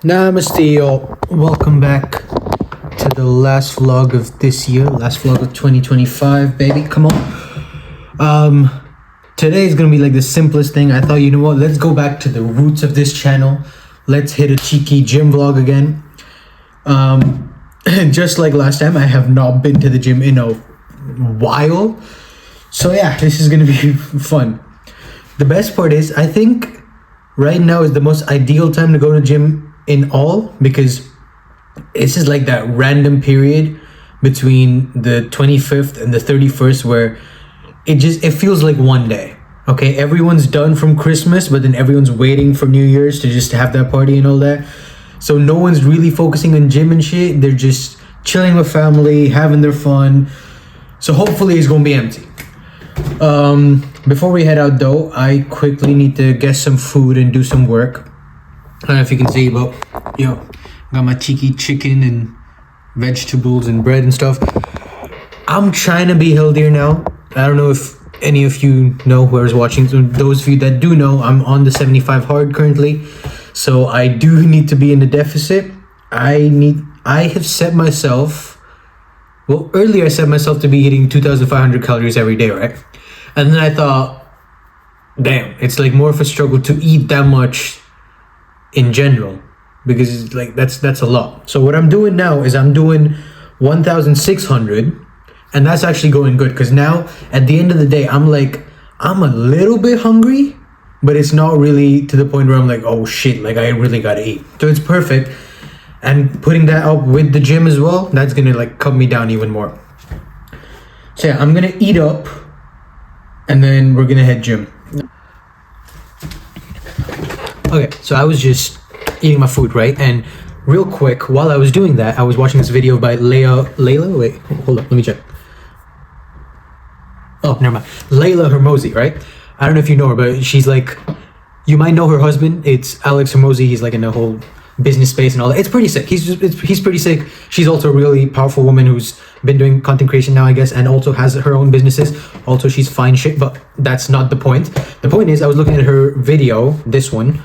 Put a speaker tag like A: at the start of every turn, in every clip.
A: Namasti, yo. Welcome back to the last vlog of this year, last vlog of 2025, baby. Come on. Today is gonna be like the simplest thing. I thought, you know what? Let's go back to the roots of this channel. Let's hit a cheeky gym vlog again. Just like last time, I have not been to the gym in a while. So yeah, this is gonna be fun. The best part is, I think right now is the most ideal time to go to the gym in all, because it's just like that random period between the 25th and the 31st where it feels like one day. Okay, everyone's done from Christmas, but then everyone's waiting for New Year's to just have that party and all that. So no one's really focusing on gym and shit. They're just chilling with family, having their fun. So hopefully it's gonna be empty. Before we head out though, I quickly need to get some food and do some work. I don't know if you can see, but yo, got my cheeky chicken and vegetables and bread and stuff. I'm trying to be healthier now. I don't know if any of you know whoever's watching. So those of you that do know, I'm on the 75 hard currently. So I do need to be in a deficit. I have set myself, well, earlier I set myself to be eating 2,500 calories every day, right? And then I thought, damn, it's like more of a struggle to eat that much in general, because it's like that's a lot. So what I'm doing now is I'm doing 1,600, and that's actually going good, because now at the end of the day I'm a little bit hungry, but it's not really to the point where I'm like, oh shit, like I really gotta eat. So it's perfect. And putting that up with the gym as well, that's gonna like cut me down even more. So yeah, I'm gonna eat up and then we're gonna head gym. Okay, so I was just eating my food, right? And real quick, while I was doing that, I was watching this video by Layla, wait, hold up, let me check. Oh, never mind. Layla Hermosi, right? I don't know if you know her, but she's like, you might know her husband. It's Alex Hermosi. He's like in the whole business space and all that. It's pretty sick. He's pretty sick. She's also a really powerful woman who's been doing content creation now, I guess, and also has her own businesses. Also, she's fine shit, but that's not the point. The point is, I was looking at her video, this one,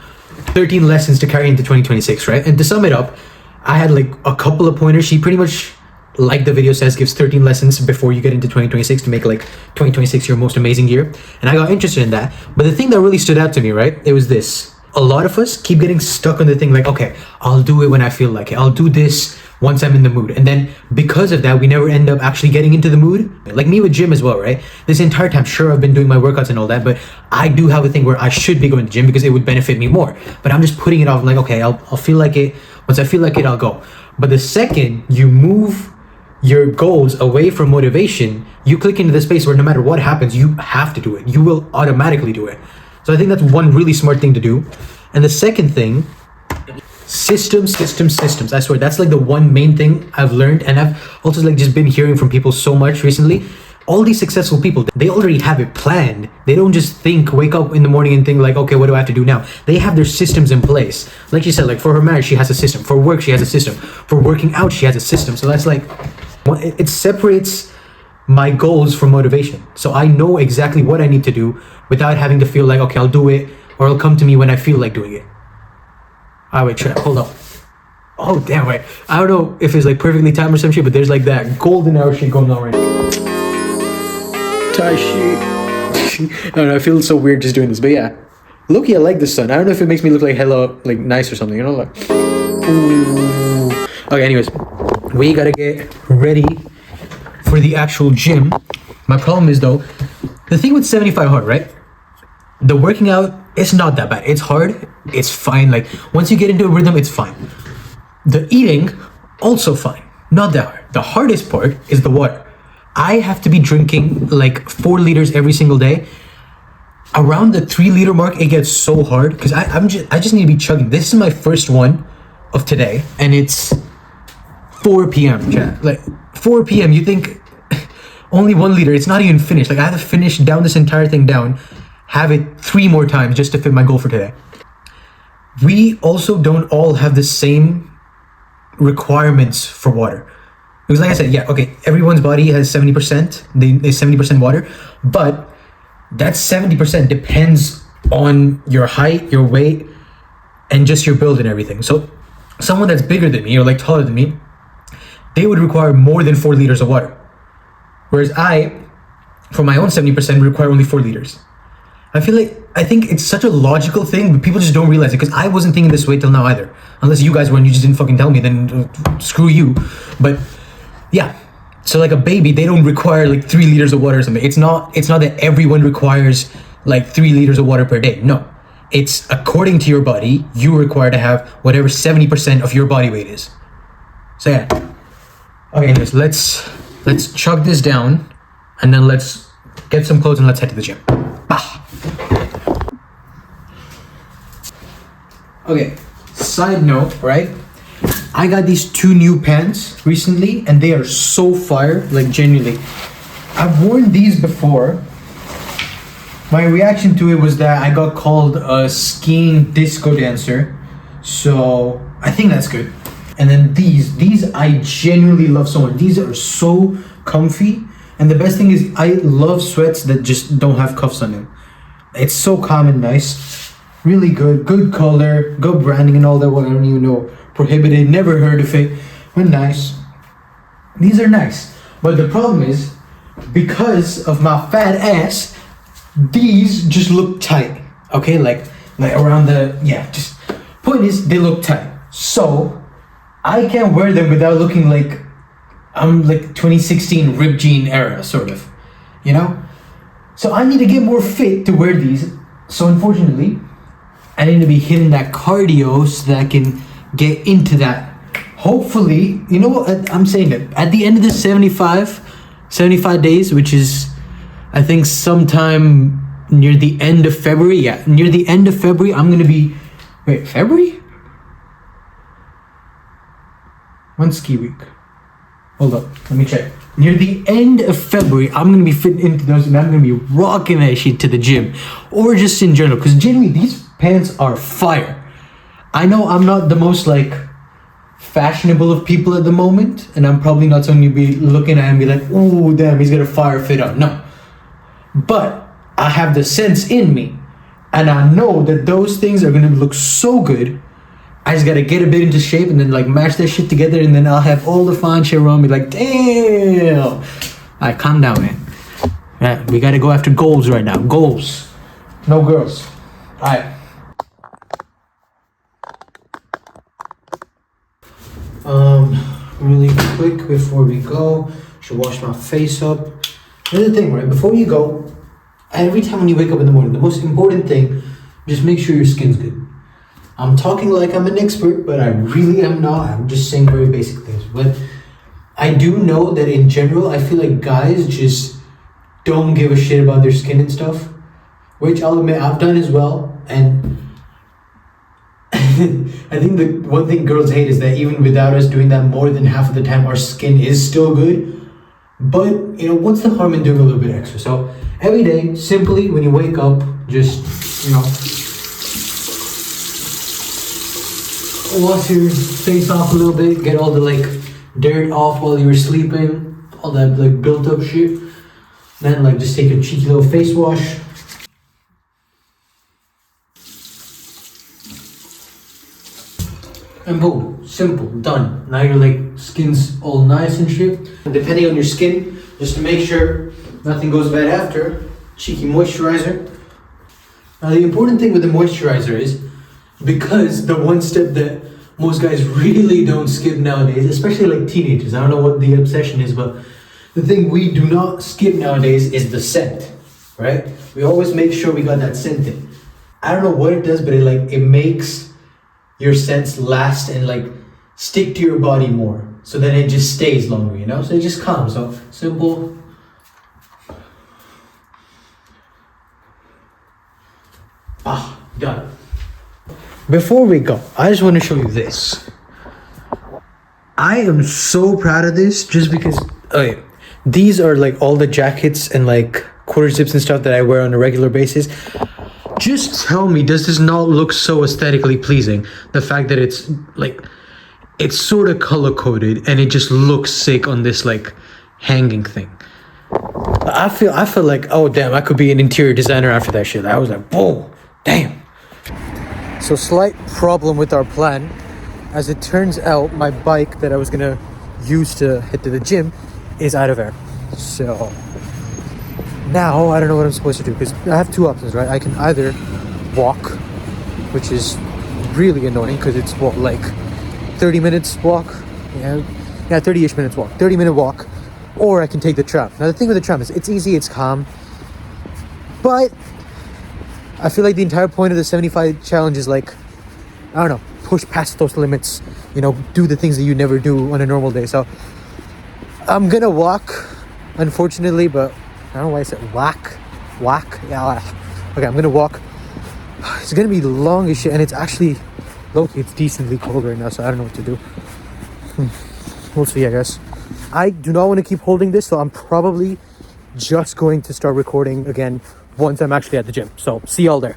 A: 13 lessons to carry into 2026, right? And to sum it up, I had like a couple of pointers. She pretty much, like the video says, gives 13 lessons before you get into 2026 to make like 2026 your most amazing year. And I got interested in that. But the thing that really stood out to me, right, it was this. A lot of us keep getting stuck on the thing like, okay, I'll do it when I feel like it. I'll do this once I'm in the mood. And then because of that, we never end up actually getting into the mood. Like me with gym as well, right? This entire time, sure, I've been doing my workouts and all that, but I do have a thing where I should be going to gym because it would benefit me more. But I'm just putting it off. I'm like, okay, I'll feel like it. Once I feel like it, I'll go. But the second you move your goals away from motivation, you click into the space where no matter what happens, you have to do it. You will automatically do it. So I think that's one really smart thing to do. And the second thing, systems. I swear, that's like the one main thing I've learned. And I've also like just been hearing from people so much recently. All these successful people, they already have it planned. They don't just wake up in the morning and think like, okay, what do I have to do now? They have their systems in place. Like you said, like for her marriage, she has a system. For work, she has a system. For working out, she has a system. So that's like, it separates my goals from motivation. So I know exactly what I need to do without having to feel like, okay, I'll do it, or it'll come to me when I feel like doing it. Wait, hold up. Oh, damn, wait. I don't know if it's like perfectly timed or some shit, but there's like that golden hour shit going on right now. Tie shit. I don't know, I feel so weird just doing this, but yeah. Look, I like the sun. I don't know if it makes me look like hella like nice or something, you know? Like, ooh. Okay, anyways, we gotta get ready for the actual gym. My problem is though, the thing with 75 hard, right? The working out, it's not that bad. It's hard, it's fine. Like once you get into a rhythm, it's fine. The eating, also fine. Not that hard. The hardest part is the water. I have to be drinking like 4 liters every single day. Around the 3 liter mark, it gets so hard because I just need to be chugging. This is my first one of today, and it's 4 p.m. chat. Like 4 p.m. You think only 1 liter? It's not even finished. Like I have to finish down this entire thing down, have it 3 more times just to fit my goal for today. We also don't all have the same requirements for water. Because like I said, yeah, okay, everyone's body has 70%, they 70% water, but that 70% depends on your height, your weight, and just your build and everything. So someone that's bigger than me or like taller than me, they would require more than 4 liters of water. Whereas I, for my own 70%, require only 4 liters. I think it's such a logical thing, but people just don't realize it, because I wasn't thinking this way till now either. Unless you guys were and you just didn't fucking tell me, then screw you. But yeah, so like a baby, they don't require like 3 liters of water or something. It's not that everyone requires like 3 liters of water per day. No, it's according to your body, you require to have whatever 70% of your body weight is. So yeah. Okay, anyways, let's chug this down, and then let's get some clothes and let's head to the gym. Bah. Okay, side note, right? I got these 2 new pants recently, and they are so fire, like genuinely. I've worn these before. My reaction to it was that I got called a skiing disco dancer, so I think that's good. And then these I genuinely love so much. These are so comfy, and the best thing is I love sweats that just don't have cuffs on them. It's so calm and nice, really good color, good branding and all that. Well, I don't even know, prohibited, never heard of it, but nice. These are nice, but the problem is, because of my fat ass, these just look tight. Okay, like around the, yeah, just point is they look tight. So I can't wear them without looking like I'm like 2016 ripped jean era, sort of, you know? So I need to get more fit to wear these. So unfortunately, I need to be hitting that cardio so that I can get into that. Hopefully, you know what, I'm saying that at the end of this 75 days, which is, I think sometime near the end of February. Yeah, near the end of February, I'm gonna be, wait, February? When's ski week? Hold up, let me check. Near the end of February, I'm gonna be fitting into those, and I'm gonna be rocking that shit to the gym, or just in general, because generally these pants are fire. I know I'm not the most like fashionable of people at the moment, and I'm probably not someone you'd be looking at and be like, oh damn, he's got a fire fit on. No, but I have the sense in me, and I know that those things are gonna look so good. I just gotta get a bit into shape and then like mash that shit together, and then I'll have all the fine shit around me like, damn. Alright, calm down, man. Yeah, we gotta go after goals right now. Goals. No girls. Alright. Really quick before we go, should wash my face up. Here's the thing, right? Before you go, every time when you wake up in the morning, the most important thing, just make sure your skin's good. I'm talking like I'm an expert, but I really am not. I'm just saying very basic things. But I do know that in general, I feel like guys just don't give a shit about their skin and stuff, which I'll admit I've done as well. And I think the one thing girls hate is that even without us doing that, more than half of the time our skin is still good. But, you know, what's the harm in doing a little bit extra? So every day, simply when you wake up, just, you know, wash your face off a little bit, get all the like dirt off while you were sleeping, all that like built up shit. Then like just take a cheeky little face wash. And boom, simple, done. Now your like skin's all nice and shit. And depending on your skin, just to make sure nothing goes bad after, cheeky moisturizer. Now the important thing with the moisturizer is, because the one step that most guys really don't skip nowadays, especially like teenagers, I don't know what the obsession is, but the thing we do not skip nowadays is the scent, right? We always make sure we got that scent in. I don't know what it does, but it makes your scents last and like stick to your body more, so then it just stays longer, you know? So it just comes. So simple. Done. Before we go, I just want to show you this. I am so proud of this, just because these are like all the jackets and like quarter zips and stuff that I wear on a regular basis. Just tell me, does this not look so aesthetically pleasing? The fact that it's like, it's sort of color coded and it just looks sick on this like hanging thing. I feel like, oh damn, I could be an interior designer after that shit. I was like, whoa, damn. So slight problem with our plan. as it turns out, my bike that I was gonna use to head to the gym is out of air. So now I don't know what I'm supposed to do, because I have two options, right? I can either walk, which is really annoying because it's what, like 30 minutes walk? Yeah, 30-ish minutes walk. 30-minute walk. Or I can take the tram. Now the thing with the tram is it's easy, it's calm, but I feel like the entire point of the 75 challenge is like, I don't know, push past those limits, you know, do the things that you never do on a normal day. So I'm gonna walk, unfortunately, but I don't know why I said walk. Yeah, okay, I'm gonna walk. It's gonna be long as shit, and it's actually low-key, it's decently cold right now, so I don't know what to do. We'll see, I guess. I do not want to keep holding this, so I'm probably just going to start recording again once I'm actually at the gym. So see y'all there.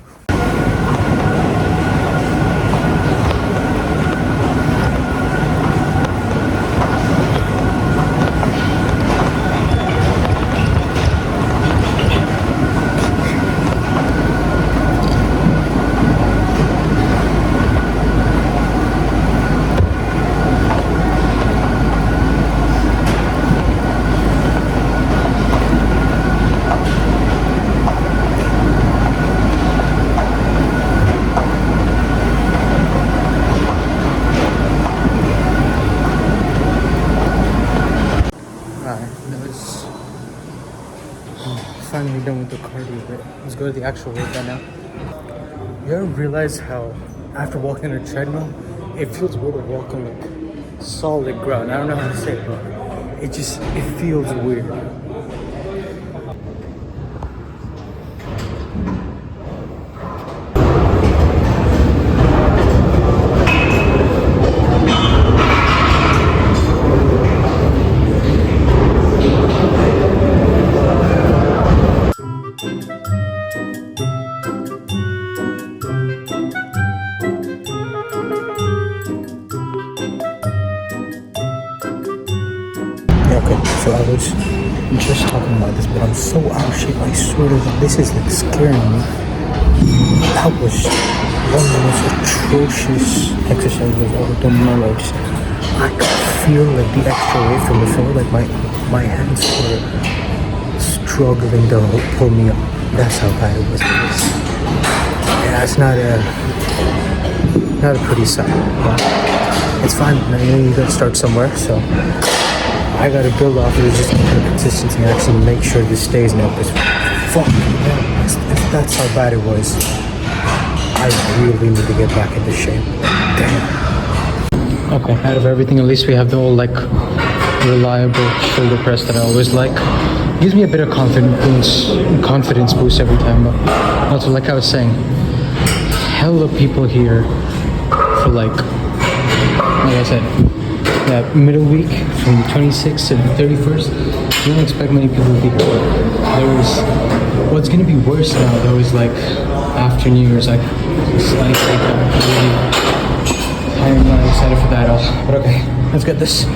A: Finally done with the cardio bit. Let's go to the actual workout now. You ever realize how after walking on a treadmill, it feels weird to walk on like solid ground? I don't know how to say it, but it feels weird. So I was just talking about this, but I'm so out of shape. I swear to God, this is like scaring me. That was one of the most atrocious exercises I've ever done in my life. I could feel like the extra weight from the floor, like my hands were struggling to pull me up. That's how bad it was. Yeah, it's not a pretty sight, but it's fine. You gotta start somewhere, so I gotta build off of it, just keep the consistency and actually make sure this stays now, because fuck, if that's how bad it was, I really need to get back into shape. Damn. Okay, out of everything, at least we have the old like reliable shoulder press that I always like. Gives me a bit of confidence boost every time, but also like I was saying, hella people here for like I said, that middle week from the 26th to the 31st, you don't expect many people to be here. What's gonna be worse now though is like after New Year's, like slightly I'm not excited for that at all. But okay, let's get this.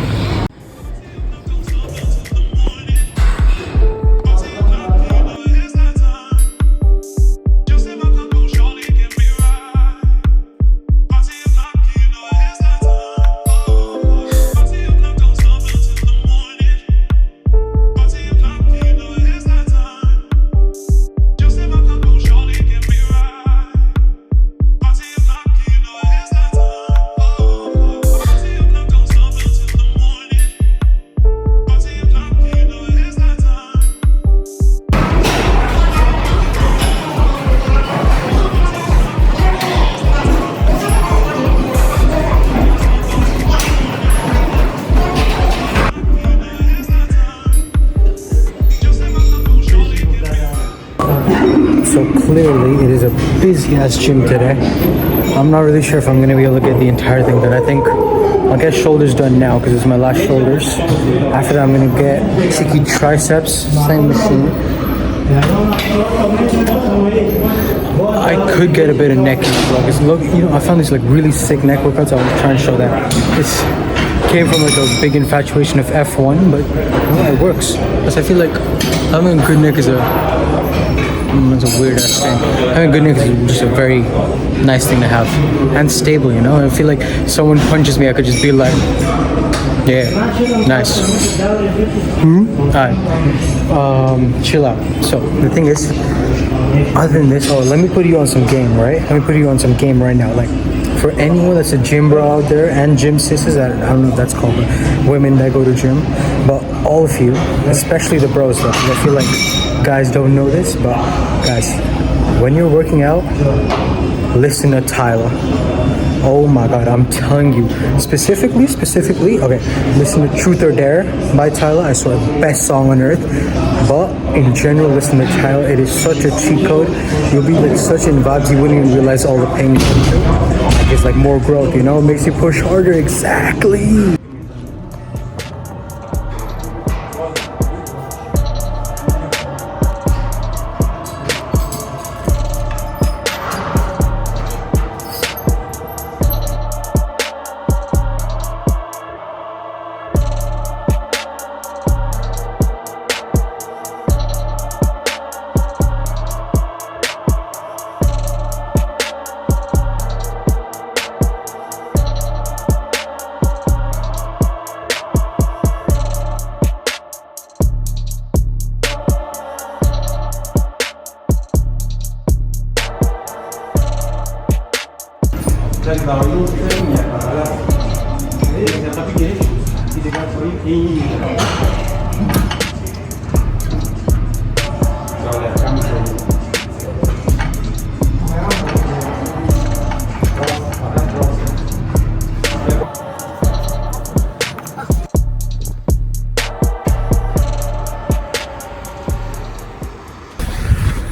A: So clearly it is a busy ass gym today. I'm not really sure if I'm gonna be able to get the entire thing done. I think I'll get shoulders done now because it's my last shoulders. After that I'm gonna get cheeky triceps, same machine. I could get a bit of neck as well, because look, you know, I found these like really sick neck workouts. I was trying to show that. It's came from like a big infatuation of F1, but you know, it works. Because I feel like having a good neck is a It's a weird ass thing. Having good knees is just a very nice thing to have. And stable, you know? I feel like someone punches me, I could just be like, yeah, nice. Alright. Chill out. So the thing is, other than this, let me put you on some game, right? Let me put you on some game right now. Like, for anyone that's a gym bro out there and gym sisters, I don't know if that's called, but women that go to gym, but all of you, especially the bros though, 'cause I feel like guys don't know this, but guys, when you're working out, listen to Tyler. Oh my god, I'm telling you, specifically, okay, listen to Truth or Dare by Tyler. I swear, best song on earth. But in general, listen to Tyler. It is such a cheat code. You'll be like such in vibes, you wouldn't even realize all the pain you go through. Like, it's like more growth, you know? It makes you push harder, exactly.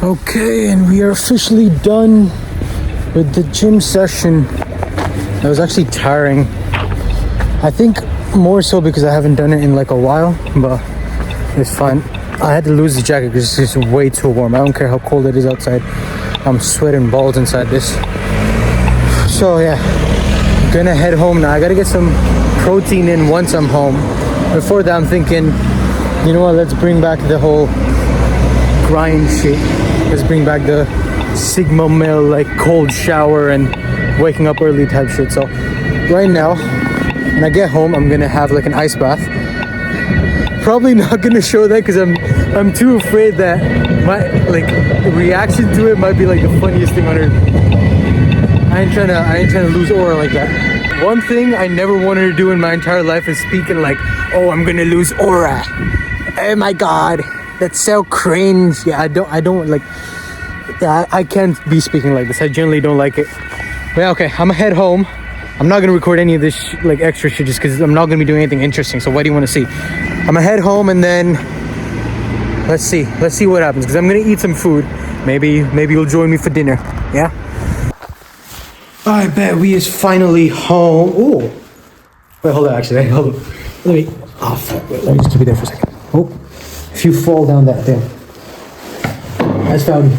A: Okay, and we are officially done with the gym session. It was actually tiring. I think more so because I haven't done it in like a while, but it's fine. I had to lose the jacket because it's just way too warm. I don't care how cold it is outside. I'm sweating balls inside this. So yeah, gonna head home now. I gotta get some protein in once I'm home. Before that, I'm thinking, you know what, let's bring back the whole grind shit. Let's bring back the Sigma male, like cold shower and waking up early type shit. So right now, when I get home, I'm gonna have like an ice bath. Probably not gonna show that because I'm too afraid that my like reaction to it might be like the funniest thing on earth. I ain't trying to lose aura like that. One thing I never wanted to do in my entire life is speaking like, oh, I'm gonna lose aura. Oh my god, that's so cringe. Yeah, I don't like. Yeah, I can't be speaking like this. I generally don't like it. But yeah, okay, I'm gonna head home. I'm not gonna record any of this like extra shit just because I'm not gonna be doing anything interesting. So what do you want to see? I'm gonna head home and then let's see what happens because I'm gonna eat some food. Maybe you'll join me for dinner. Yeah. I bet we is finally home. Oh, wait, hold on. Actually, hold on. Let me. Oh fuck! Wait, let me just keep it there for a second. Oh, if you fall down that thing, I just found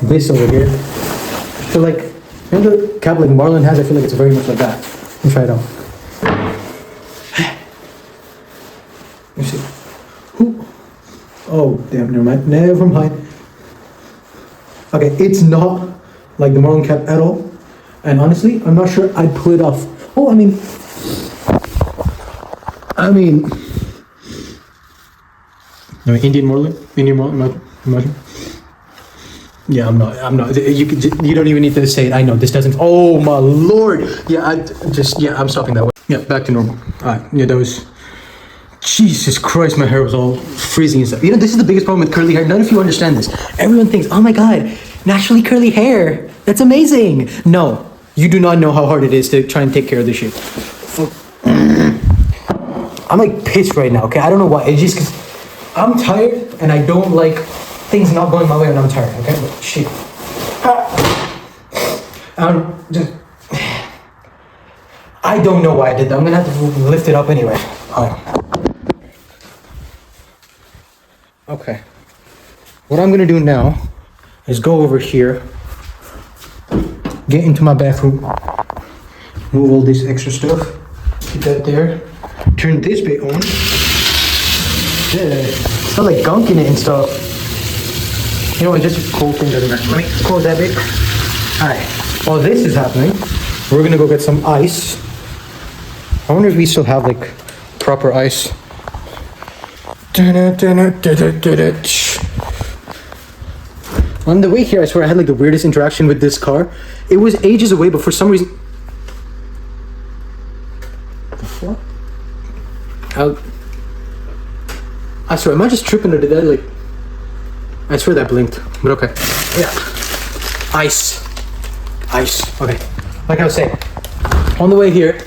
A: this over here. I feel like, you know the cap like Marlon has? I feel like it's very much like that. Let me try it out. Let me see. Ooh. Oh, damn, never mind. Okay, it's not like the Marlon cap at all. And honestly, I'm not sure I'd pull it off. Oh, I mean, Indian Marlon, imagine. Yeah, I'm not. You don't even need to say it. I know this doesn't. Oh my lord. Yeah, I'm stopping that way. Yeah, back to normal. Alright. Yeah, that was. Jesus Christ, my hair was all freezing and stuff. You know, this is the biggest problem with curly hair. None of you understand this. Everyone thinks, oh my god, naturally curly hair. That's amazing. No, you do not know how hard it is to try and take care of this shit. I'm like pissed right now. Okay, I don't know why. It's just because I'm tired and I don't like things not going my way when I'm tired, okay? But shit. I don't know why I did that. I'm gonna have to lift it up anyway. Okay. What I'm gonna do now is go over here, get into my bathroom, move all this extra stuff, keep that there, turn this bit on. Yeah, it's not like gunk in it and stuff. You know what? Just a cool thing doesn't matter. Let me close that bit. Alright. While this is happening, we're gonna go get some ice. I wonder if we still have like proper ice. On the way here, I swear I had like the weirdest interaction with this car. It was ages away, but for some reason... The fuck? I swear, am I just tripping or did that like... I swear that blinked, but okay. Yeah. Ice. Okay. Like I was saying, on the way here,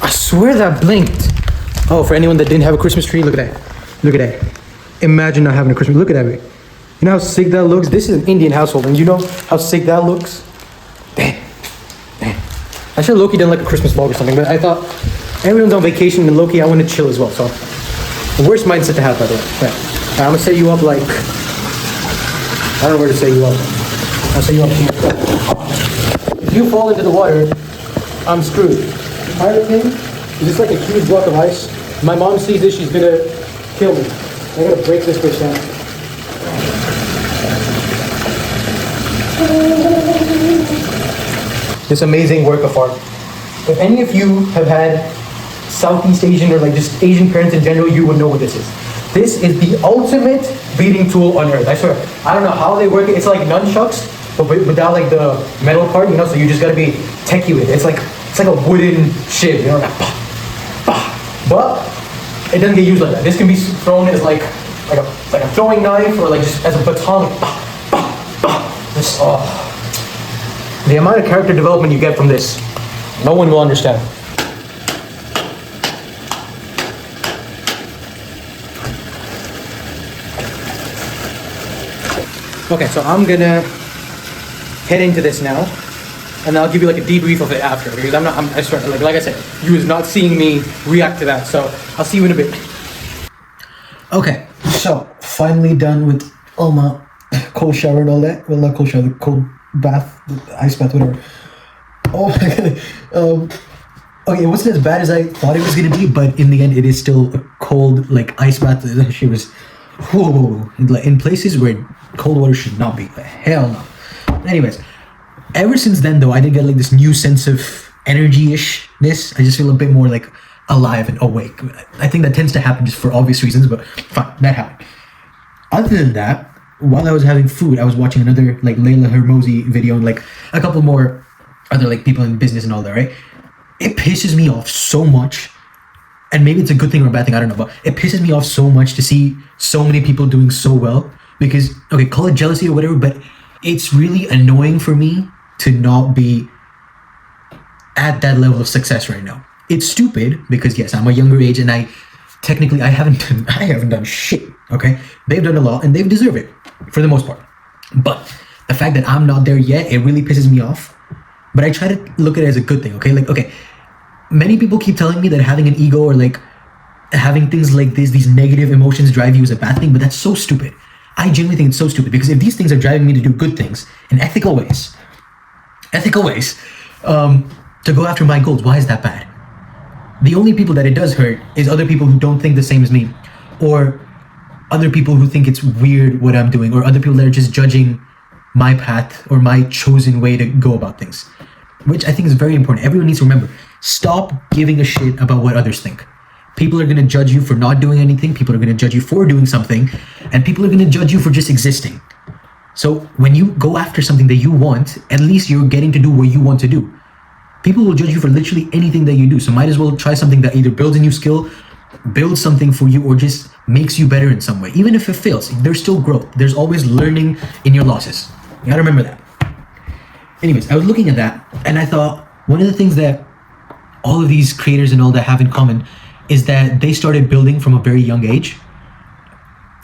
A: I swear that blinked. Oh, for anyone that didn't have a Christmas tree, look at that. Look at that. Imagine not having a Christmas. Look at that. You know how sick that looks? This is an Indian household, and you know how sick that looks? Damn. I should have low-key done like a Christmas vlog or something, but I thought everyone's on vacation and low-key I want to chill as well, so. The worst mindset to have, by the way. Yeah. I'm gonna set you up like, I don't know where to set you up. I'll set you up here. If you fall into the water, I'm screwed. Pirate thing is just like a huge block of ice. My mom sees this, she's gonna kill me. I'm gonna break this bitch down. This amazing work of art. If any of you have had Southeast Asian or like just Asian parents in general, you would know what this is. This is the ultimate beating tool on earth. I swear. I don't know how they work it. It's like nunchucks, but without like the metal part, you know. So you just gotta be techie with it. It's like a wooden shiv, you know, like, bah, bah. But it doesn't get used like that. This can be thrown as like a throwing knife or like just as a baton. Like, bah, bah, bah. Just, oh. The amount of character development you get from this, no one will understand. Okay, so I'm gonna head into this now, and I'll give you like a debrief of it after, because I swear, like I said, you was not seeing me react to that, so I'll see you in a bit. Okay, so finally done with all my cold shower and all that. Well, not cold shower, the cold bath, the ice bath, whatever. Oh my god. Okay, it wasn't as bad as I thought it was gonna be, but in the end, it is still a cold, like ice bath. That shit was, whoa, in places where cold water should not be. Hell no. Anyways, ever since then though, I did get like this new sense of energy-ishness. I just feel a bit more like alive and awake. I think that tends to happen just for obvious reasons, but fine, that happened. Other than that, while I was having food, I was watching another like Layla Hermosi video and like a couple more other like people in business and all that, right? It pisses me off so much, and maybe it's a good thing or a bad thing, I don't know, but it pisses me off so much to see so many people doing so well. Because, okay, call it jealousy or whatever, but it's really annoying for me to not be at that level of success right now. It's stupid because yes, I'm a younger age and I haven't done shit, okay? They've done a lot and they deserve it for the most part. But the fact that I'm not there yet, it really pisses me off. But I try to look at it as a good thing, okay? Like, okay, many people keep telling me that having an ego or like having things like this, these negative emotions drive you is a bad thing, but that's so stupid. I genuinely think it's so stupid because if these things are driving me to do good things in ethical ways, to go after my goals, why is that bad? The only people that it does hurt is other people who don't think the same as me, or other people who think it's weird what I'm doing, or other people that are just judging my path or my chosen way to go about things, which I think is very important. Everyone needs to remember, stop giving a shit about what others think. People are going to judge you for not doing anything. People are going to judge you for doing something. And people are going to judge you for just existing. So when you go after something that you want, at least you're getting to do what you want to do. People will judge you for literally anything that you do. So might as well try something that either builds a new skill, builds something for you, or just makes you better in some way. Even if it fails, there's still growth. There's always learning in your losses. You gotta remember that. Anyways, I was looking at that and I thought one of the things that all of these creators and all that have in common is that they started building from a very young age,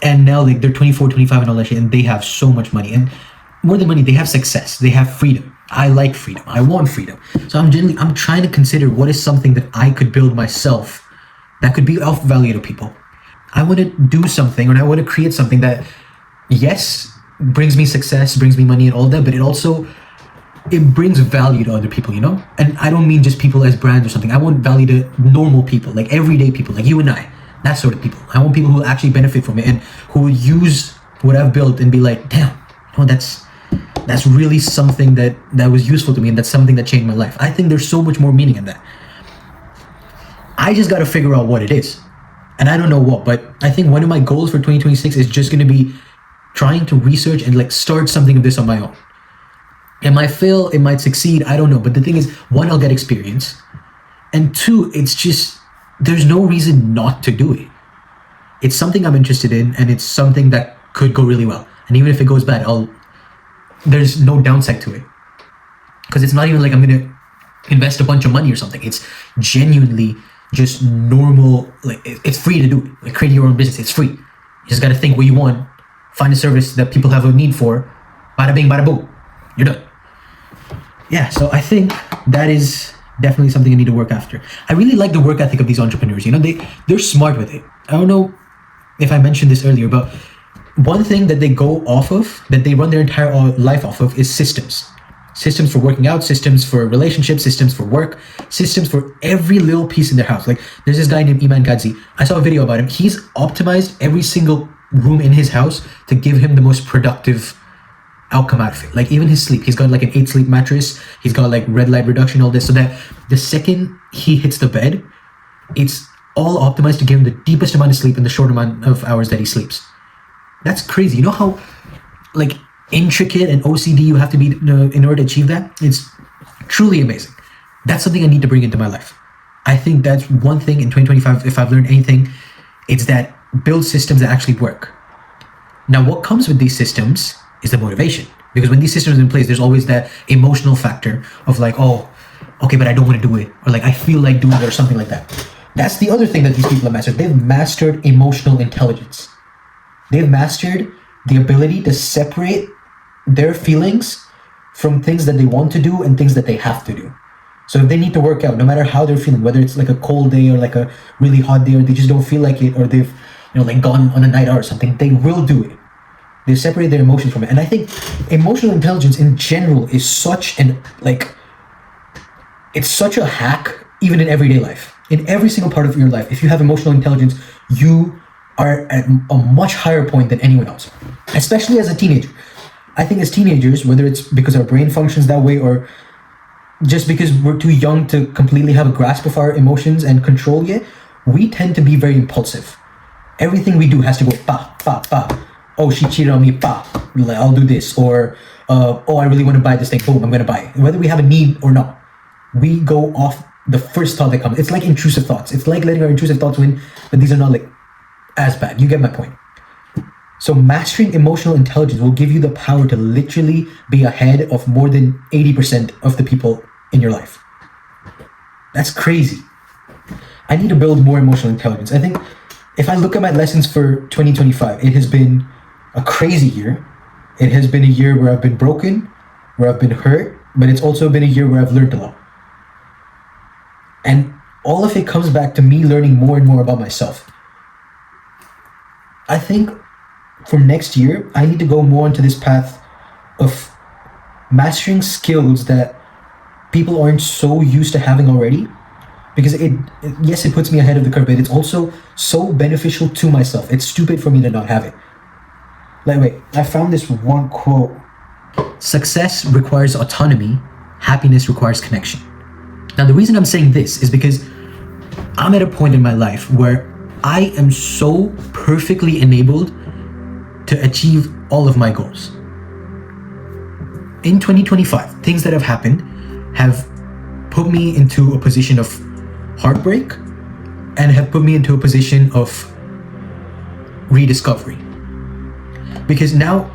A: and now like they're 24, 25 and all that shit, and they have so much money, and more than money, they have success, they have freedom. I like freedom, I want freedom. So I'm trying to consider what is something that I could build myself that could be of value to people. I want to do something, or I want to create something that, yes, brings me success, brings me money and all that, but it brings value to other people, you know? And I don't mean just people as brands or something. I want value to normal people, like everyday people, like you and I, that sort of people. I want people who will actually benefit from it and who will use would I've built and be like, damn, that's really something that was useful to me, and that's something that changed my life. I think there's so much more meaning in that. I just got to figure out what it is. And I don't know what, but I think one of my goals for 2026 is just going to be trying to research and like start something of this on my own. It might fail, it might succeed, I don't know. But the thing is, one, I'll get experience. And two, it's just, there's no reason not to do it. It's something I'm interested in, and it's something that could go really well. And even if it goes bad, there's no downside to it. Because it's not even like I'm going to invest a bunch of money or something. It's genuinely just normal, like it's free to do it. Like creating your own business, it's free. You just got to think what you want, find a service that people have a need for, bada bing, bada boom, you're done. Yeah, so I think that is definitely something I need to work after. I really like the work ethic of these entrepreneurs. You know, they're smart with it. I don't know if I mentioned this earlier, but one thing that they go off of, that they run their entire life off of, is systems. Systems for working out, systems for relationships, systems for work, systems for every little piece in their house. Like there's this guy named Iman Gadzi. I saw a video about him. He's optimized every single room in his house to give him the most productive outcome out of it. Like even his sleep, he's got like an 8 sleep mattress. He's got like red light reduction, all this, so that the second he hits the bed, it's all optimized to give him the deepest amount of sleep in the short amount of hours that he sleeps. That's crazy. You know how like intricate and OCD you have to be in order to achieve that? It's truly amazing. That's something I need to bring into my life. I think that's one thing in 2025, if I've learned anything, it's that build systems that actually work. Now, what comes with these systems is the motivation. Because when these systems are in place, there's always that emotional factor of like, oh, okay, but I don't want to do it. Or like, I feel like doing it or something like that. That's the other thing that these people have mastered. They've mastered emotional intelligence. They've mastered the ability to separate their feelings from things that they want to do and things that they have to do. So if they need to work out, no matter how they're feeling, whether it's like a cold day or like a really hot day, or they just don't feel like it, or they've like gone on a night out or something, they will do it. They've separated their emotions from it. And I think emotional intelligence in general is such it's such a hack, even in everyday life. In every single part of your life, if you have emotional intelligence, you are at a much higher point than anyone else, especially as a teenager. I think as teenagers, whether it's because our brain functions that way or just because we're too young to completely have a grasp of our emotions and control yet, we tend to be very impulsive. Everything we do has to go pa, pa, pa. Oh, she cheated on me, pa, I'll do this. Or, oh, I really want to buy this thing, boom, I'm going to buy it. Whether we have a need or not, we go off the first thought that comes. It's like intrusive thoughts. It's like letting our intrusive thoughts win, but these are not like as bad. You get my point. So mastering emotional intelligence will give you the power to literally be ahead of more than 80% of the people in your life. That's crazy. I need to build more emotional intelligence. I think if I look at my lessons for 2025, it has been a crazy year. It has been a year where I've been broken, where I've been hurt, but it's also been a year where I've learned a lot. And all of it comes back to me learning more and more about myself. I think from next year, I need to go more into this path of mastering skills that people aren't so used to having already. Because yes, it puts me ahead of the curve, but it's also so beneficial to myself. It's stupid for me to not have it. Like, wait, I found this one quote. Success requires autonomy. Happiness requires connection. Now, the reason I'm saying this is because I'm at a point in my life where I am so perfectly enabled to achieve all of my goals. In 2025, things that have happened have put me into a position of heartbreak and have put me into a position of rediscovery. Because now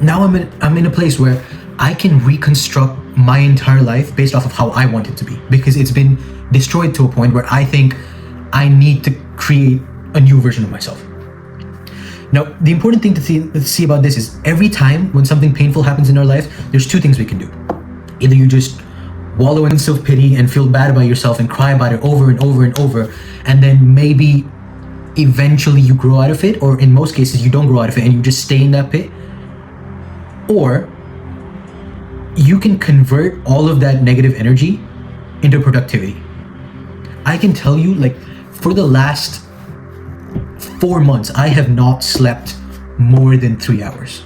A: I'm in a place where I can reconstruct my entire life based off of how I want it to be, because it's been destroyed to a point where I think I need to create a new version of myself. Now, the important thing to see about this is every time when something painful happens in our life, there's two things we can do. Either you just wallow in self-pity and feel bad about yourself and cry about it over and over and over, and then maybe eventually you grow out of it, or in most cases you don't grow out of it and you just stay in that pit. Or you can convert all of that negative energy into productivity. I can tell you, like, for the last 4 months, I have not slept more than 3 hours.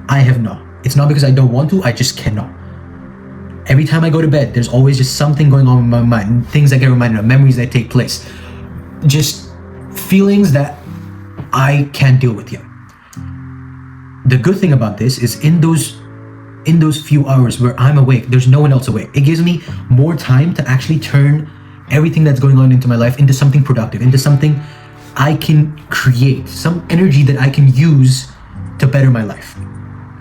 A: I have not. It's not because I don't want to, I just cannot. Every time I go to bed, there's always just something going on in my mind, things I get reminded of, memories that take place, just feelings that I can't deal with yet. The good thing about this is in those few hours where I'm awake, there's no one else awake. It gives me more time to actually turn everything that's going on into my life into something productive, into something I can create, some energy that I can use to better my life.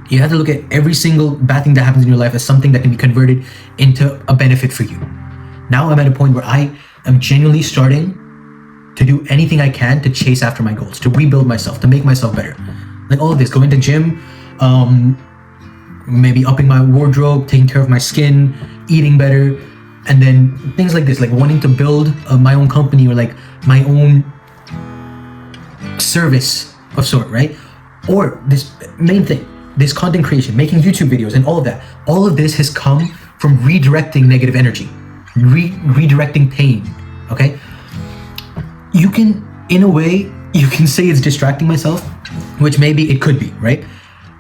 A: You have to look at every single bad thing that happens in your life as something that can be converted into a benefit for you. Now I'm at a point where I am genuinely starting to do anything I can to chase after my goals, to rebuild myself, to make myself better. Like all of this, going to gym, maybe upping my wardrobe, taking care of my skin, eating better, and then things like this, like wanting to build my own company or like my own service of sort, right? Or this main thing, this content creation, making YouTube videos and all of that. All of this has come from redirecting negative energy, redirecting pain, okay? You can, in a way, you can say it's distracting myself, which maybe it could be, right?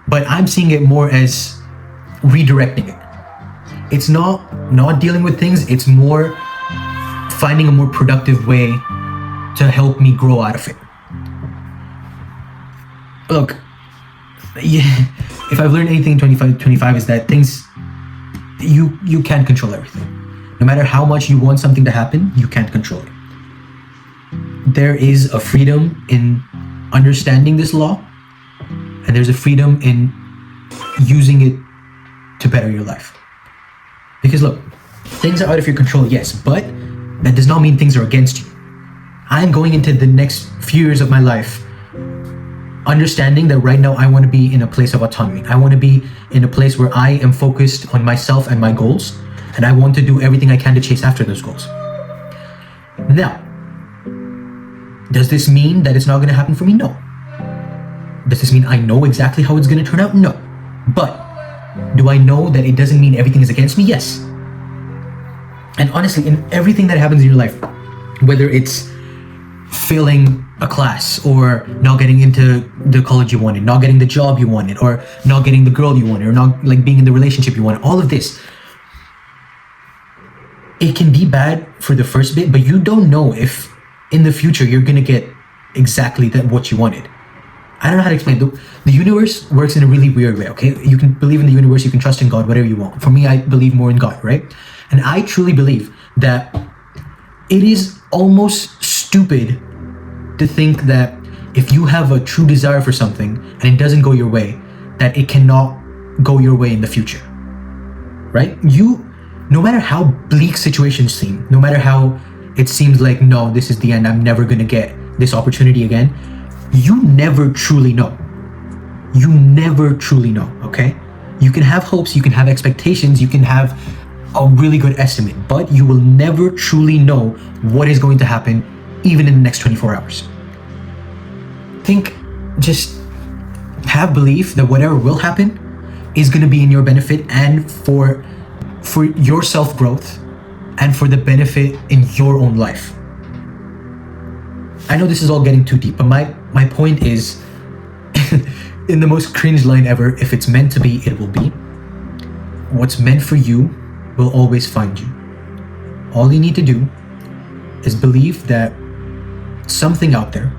A: But I'm seeing it more as redirecting it. It's not dealing with things, it's more finding a more productive way to help me grow out of it. Look, yeah, if I've learned anything in 2025 is that things, you can't control everything. No matter how much you want something to happen, you can't control it. There is a freedom in understanding this law, and there's a freedom in using it to better your life. Because look, things are out of your control, yes, but that does not mean things are against you. I'm going into the next few years of my life understanding that right now I want to be in a place of autonomy. I want to be in a place where I am focused on myself and my goals, and I want to do everything I can to chase after those goals. Now, does this mean that it's not going to happen for me? No. Does this mean I know exactly how it's going to turn out? No. But do I know that it doesn't mean everything is against me? Yes. And honestly, in everything that happens in your life, whether it's failing a class or not getting into the college you wanted, not getting the job you wanted, or not getting the girl you wanted, or not like being in the relationship you wanted, all of this, it can be bad for the first bit, but you don't know if in the future you're gonna get exactly what you wanted. I don't know how to explain. The universe works in a really weird way, okay? You can believe in the universe, you can trust in God, whatever you want. For me, I believe more in God, right? And I truly believe that it is almost stupid to think that if you have a true desire for something and it doesn't go your way, that it cannot go your way in the future, right? No matter how bleak situations seem, no matter how it seems like, no, this is the end, I'm never gonna get this opportunity again, you never truly know. You never truly know, okay? You can have hopes, you can have expectations, you can have a really good estimate, but you will never truly know what is going to happen even in the next 24 hours. Just have belief that whatever will happen is going to be in your benefit and for your self-growth and for the benefit in your own life. I know this is all getting too deep, but my point is, in the most cringe line ever, if it's meant to be, it will be. What's meant for you will always find you. All you need to do is believe that something out there,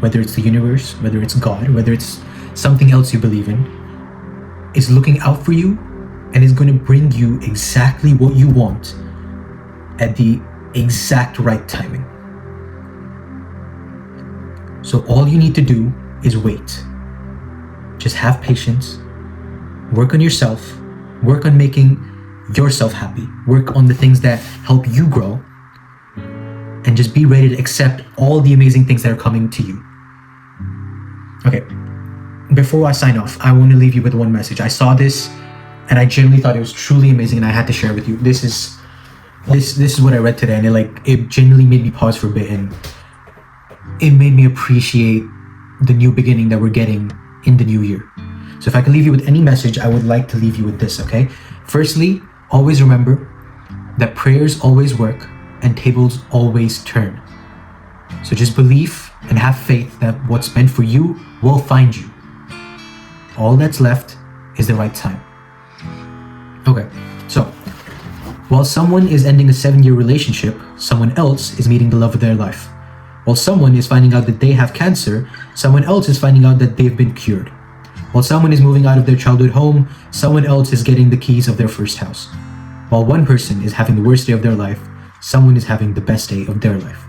A: whether it's the universe, whether it's God, whether it's something else you believe in, is looking out for you and is going to bring you exactly what you want at the exact right timing. So all you need to do is wait. Just have patience, work on yourself, work on making yourself happy, work on the things that help you grow, and just be ready to accept all the amazing things that are coming to you. Okay, before I sign off, I want to leave you with one message. I saw this and I genuinely thought it was truly amazing and I had to share with you. This is what I read today, and it genuinely made me pause for a bit, and it made me appreciate the new beginning that we're getting in the new year. So if I can leave you with any message, I would like to leave you with this, okay? Firstly, always remember that prayers always work and tables always turn. So just believe and have faith that what's meant for you will find you. All that's left is the right time. Okay, so while someone is ending a 7-year relationship, someone else is meeting the love of their life. While someone is finding out that they have cancer, someone else is finding out that they've been cured. While someone is moving out of their childhood home, someone else is getting the keys of their first house. While one person is having the worst day of their life, someone is having the best day of their life.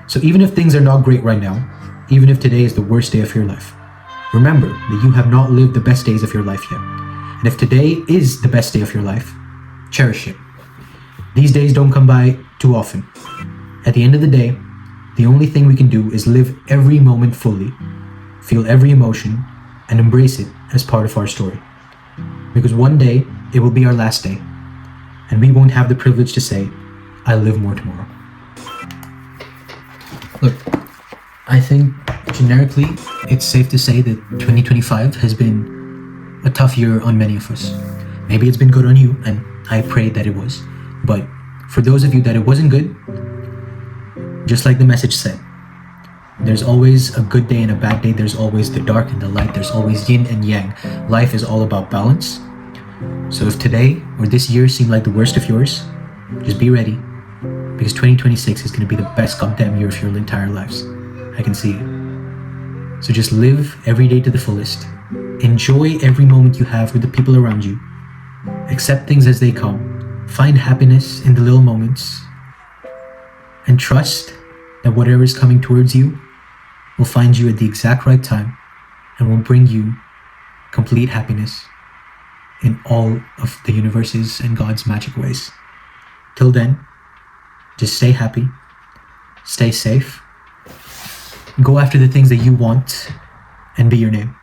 A: So even if things are not great right now, even if today is the worst day of your life, remember that you have not lived the best days of your life yet. And if today is the best day of your life, cherish it. These days don't come by too often. At the end of the day, the only thing we can do is live every moment fully, feel every emotion, and embrace it as part of our story. Because one day, it will be our last day, and we won't have the privilege to say, I'll live more tomorrow. Look, I think generically, it's safe to say that 2025 has been a tough year on many of us. Maybe it's been good on you, and I pray that it was. But for those of you that it wasn't good, just like the message said, there's always a good day and a bad day. There's always the dark and the light. There's always yin and yang. Life is all about balance. So if today or this year seemed like the worst of yours, just be ready, because 2026 is going to be the best goddamn year of your entire lives. I can see it. So just live every day to the fullest. Enjoy every moment you have with the people around you. Accept things as they come. Find happiness in the little moments. And trust that whatever is coming towards you will find you at the exact right time and will bring you complete happiness in all of the universe's and God's magic ways. Till then, just stay happy, stay safe, go after the things that you want, and be your name.